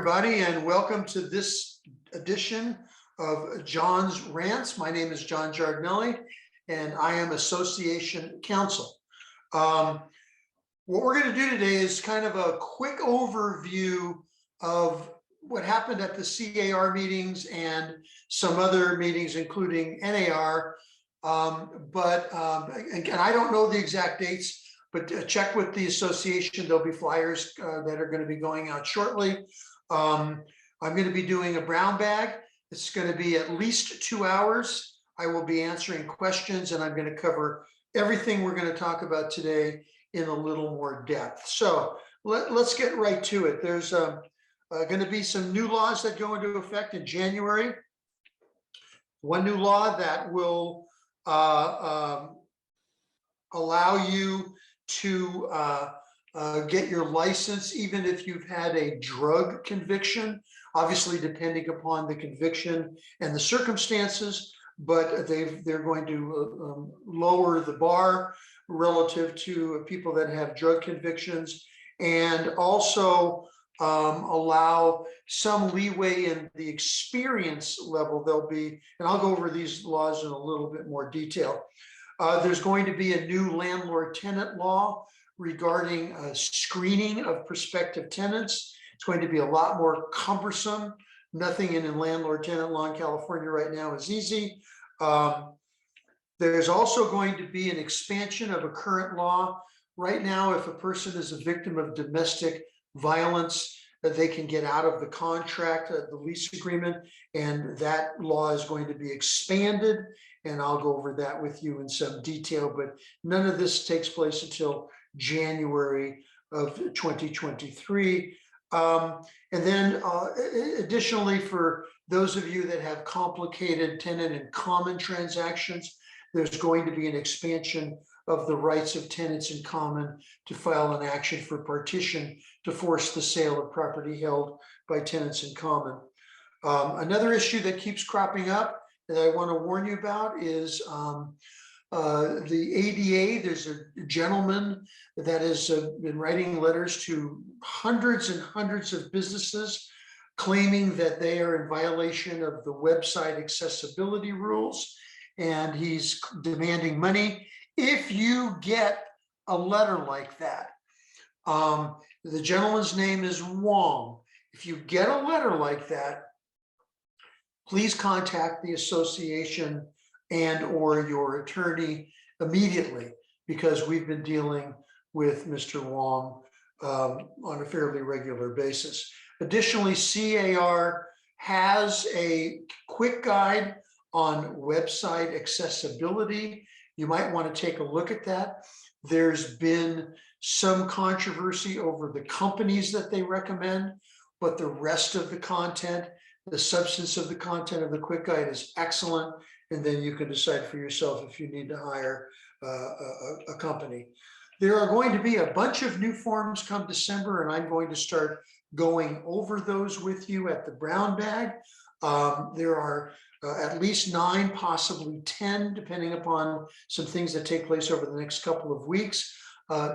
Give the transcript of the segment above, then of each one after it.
everybody, and welcome to this edition of John's Rants. My name is John Giardinelli, and I am Association Counsel. What we're going to do today is kind of a quick overview of what happened at the CAR meetings and some other meetings, including NAR. And I don't know the exact dates, but check with the association. There'll be flyers that are going to be going out shortly. I'm going to be doing a brown bag. It's going to be at least 2 hours. I will be answering questions, and I'm going to cover everything we're going to talk about today in a little more depth. So let's get right to it. There's going to be some new laws that go into effect in January. One new law that will allow you to get your license even if you've had a drug conviction, obviously depending upon the conviction and the circumstances, but they're going to lower the bar relative to people that have drug convictions, and also allow some leeway in the experience level. There'll be, and I'll go over these laws in a little bit more detail. There's going to be a new landlord tenant law regarding screening of prospective tenants. It's going to be a lot more cumbersome. Nothing in a landlord tenant law in California right now is easy. There's also going to be an expansion of a current law. Right now, if a person is a victim of domestic violence, they can get out of the contract, the lease agreement, and that law is going to be expanded, and I'll go over that with you in some detail, but none of this takes place until January of 2023. And then additionally, for those of you that have complicated tenant in common transactions, there's going to be an expansion of the rights of tenants in common to file an action for partition to force the sale of property held by tenants in common. Another issue that keeps cropping up that I want to warn you about is the ADA. There's a gentleman that has been writing letters to hundreds and hundreds of businesses claiming that they are in violation of the website accessibility rules, and he's demanding money. If you get a letter like that, the gentleman's name is Wong. If you get a letter like that, please contact the association and or your attorney immediately, because we've been dealing with Mr. Wong on a fairly regular basis. Additionally, CAR has a quick guide on website accessibility. You might want to take a look at that. There's been some controversy over the companies that they recommend, but the rest of the content, the substance of the content of the quick guide is excellent. And then you can decide for yourself if you need to hire a company. There are going to be a bunch of new forms come December, and I'm going to start going over those with you at the brown bag. There are at least 9, possibly 10, depending upon some things that take place over the next couple of weeks.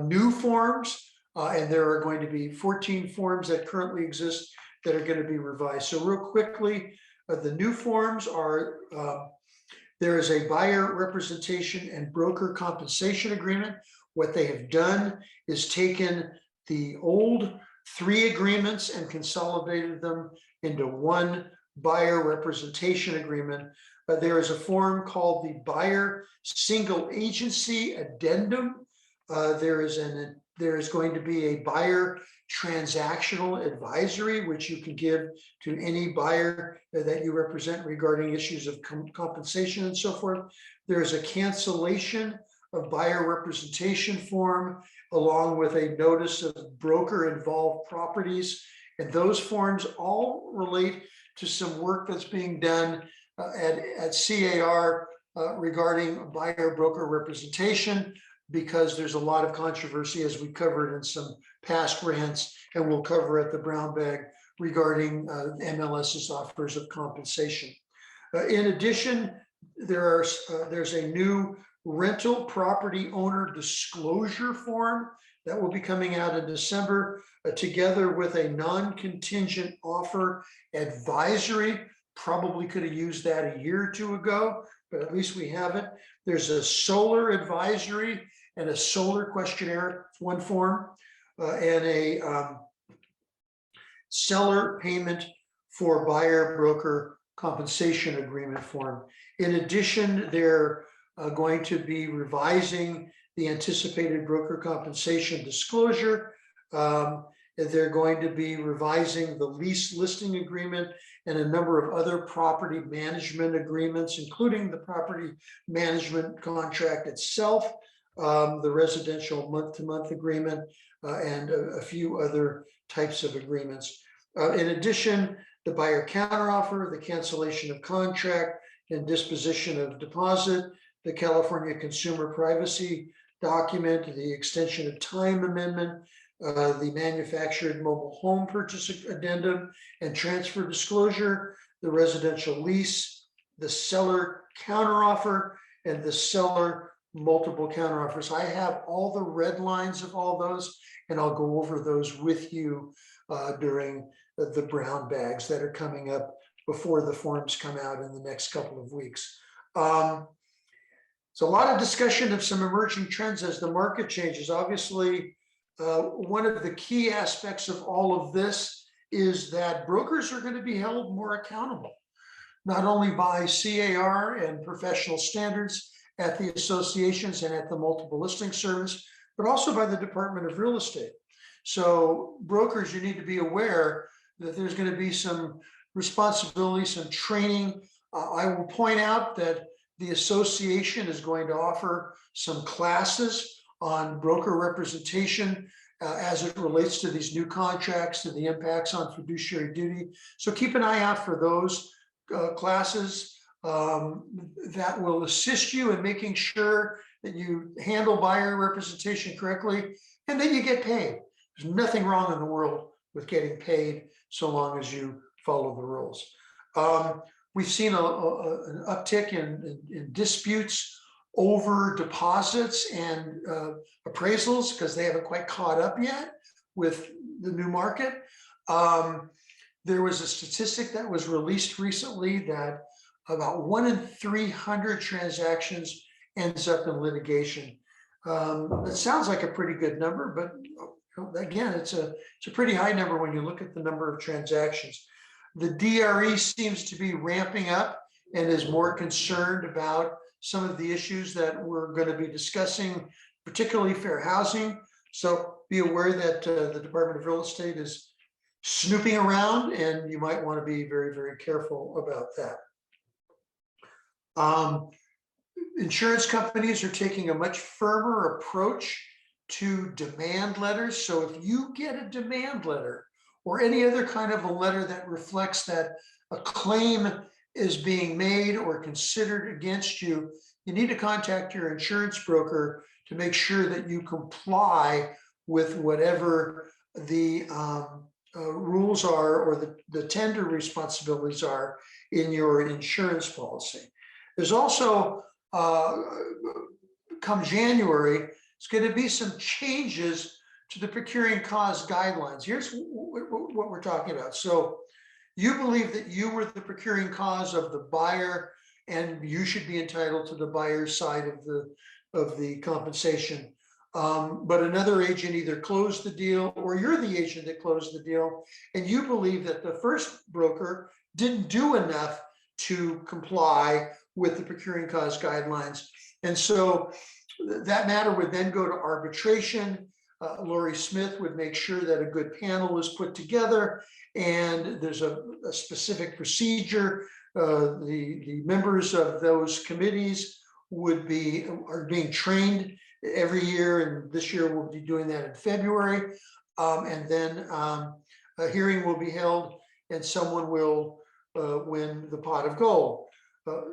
New forms, and there are going to be 14 forms that currently exist that are going to be revised. So real quickly, the new forms are, there is a buyer representation and broker compensation agreement. What they have done is taken the old 3 agreements and consolidated them into one buyer representation agreement. There is a form called the buyer single agency addendum. There is going to be a buyer transactional advisory, which you can give to any buyer that you represent regarding issues of compensation and so forth. There is a cancellation of buyer representation form, along with a notice of broker involved properties. And those forms all relate to some work that's being done at CAR regarding buyer broker representation, because there's a lot of controversy, as we covered in some past rants, and we'll cover at the brown bag regarding MLS's offers of compensation. In addition, there's a new rental property owner disclosure form That will be coming out in December, together with a non-contingent offer advisory. Probably could have used that a year or two ago, but at least we have it. There's a solar advisory and a solar questionnaire, one form, and a seller payment for buyer broker compensation agreement form. In addition, they're going to be revising the anticipated broker compensation disclosure. They're going to be revising the lease listing agreement and a number of other property management agreements, including the property management contract itself, the residential month-to-month agreement, and a few other types of agreements. In addition, the buyer counteroffer, the cancellation of contract and disposition of deposit, the California Consumer Privacy Document, the extension of time amendment, the manufactured mobile home purchase addendum and transfer disclosure, the residential lease, the seller counteroffer, and the seller multiple counteroffers. I have all the red lines of all those, and I'll go over those with you during the brown bags that are coming up before the forms come out in the next couple of weeks. So a lot of discussion of some emerging trends as the market changes. Obviously, one of the key aspects of all of this is that brokers are going to be held more accountable, not only by CAR and professional standards at the associations and at the multiple listing service, but also by the Department of Real Estate. So brokers, you need to be aware that there's going to be some responsibility, some training. I will point out that the association is going to offer some classes on broker representation as it relates to these new contracts and the impacts on fiduciary duty. So keep an eye out for those classes that will assist you in making sure that you handle buyer representation correctly and that you get paid. There's nothing wrong in the world with getting paid so long as you follow the rules. We've seen an uptick in disputes over deposits and appraisals because they haven't quite caught up yet with the new market. There was a statistic that was released recently that about 1 in 300 transactions ends up in litigation. That sounds like a pretty good number, but again, it's a pretty high number when you look at the number of transactions. The DRE seems to be ramping up and is more concerned about some of the issues that we're going to be discussing, particularly fair housing. So be aware that the Department of Real Estate is snooping around, and you might want to be very, very careful about that. Insurance companies are taking a much firmer approach to demand letters. So if you get a demand letter or any other kind of a letter that reflects that a claim is being made or considered against you, you need to contact your insurance broker to make sure that you comply with whatever the rules are or the tender responsibilities are in your insurance policy. There's also, come January, it's going to be some changes to the Procuring Cause guidelines. Here's what we're talking about. So you believe that you were the procuring cause of the buyer and you should be entitled to the buyer's side of the compensation. But another agent either closed the deal or you're the agent that closed the deal, and you believe that the first broker didn't do enough to comply with the Procuring Cause guidelines. And so that matter would then go to arbitration. Lori Smith would make sure that a good panel is put together and there's a specific procedure. The members of those committees are being trained every year, and this year we'll be doing that in February. And then a hearing will be held and someone will win the pot of gold.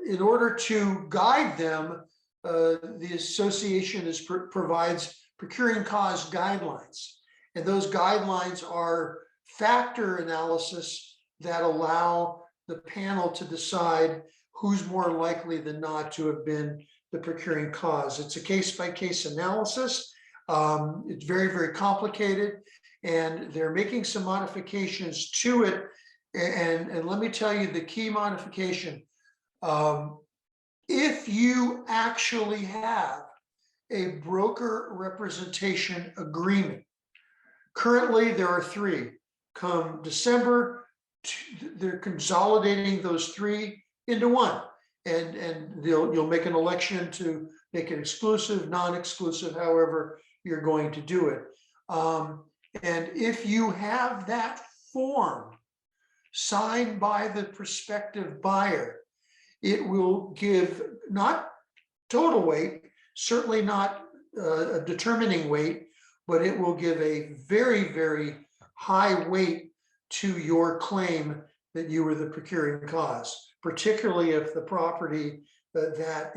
In order to guide them, the association provides Procuring Cause guidelines. And those guidelines are factor analysis that allow the panel to decide who's more likely than not to have been the procuring cause. It's a case-by-case analysis. It's very, very complicated, and they're making some modifications to it. And let me tell you the key modification. If you actually have a broker representation agreement, currently there are 3. Come December, they're consolidating those 3 into 1, and you'll make an election to make it exclusive, non-exclusive, however you're going to do it. And if you have that form signed by the prospective buyer, it will give not total weight, certainly not a determining weight, but it will give a very, very high weight to your claim that you were the procuring cause, particularly if the property that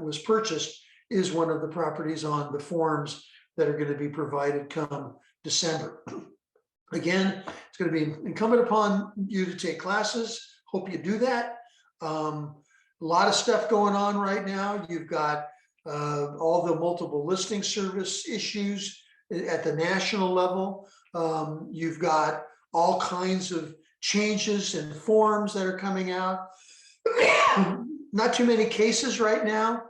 was purchased is one of the properties on the forms that are going to be provided come December. Again, it's going to be incumbent upon you to take classes. Hope you do that. A lot of stuff going on right now. You've got all the multiple listing service issues at the national level. You've got all kinds of changes and forms that are coming out. Not too many cases right now,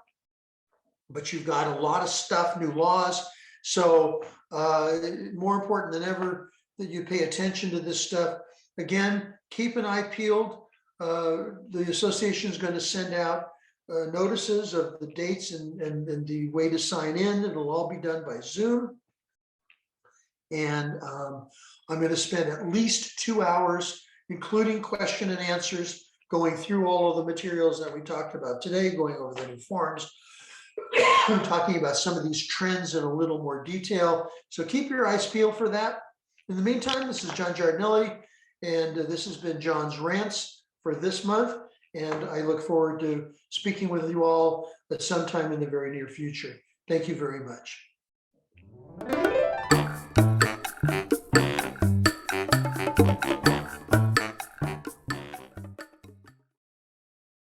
but you've got a lot of stuff, new laws. So more important than ever that you pay attention to this stuff. Again, keep an eye peeled. The association is going to send out notices of the dates and the way to sign in. It'll all be done by Zoom. And I'm going to spend at least 2 hours, including question and answers, going through all of the materials that we talked about today, going over the new forms, talking about some of these trends in a little more detail. So keep your eyes peeled for that. In the meantime, this is John Giardinelli, and this has been John's Rants for this month. And I look forward to speaking with you all at some time in the very near future. Thank you very much.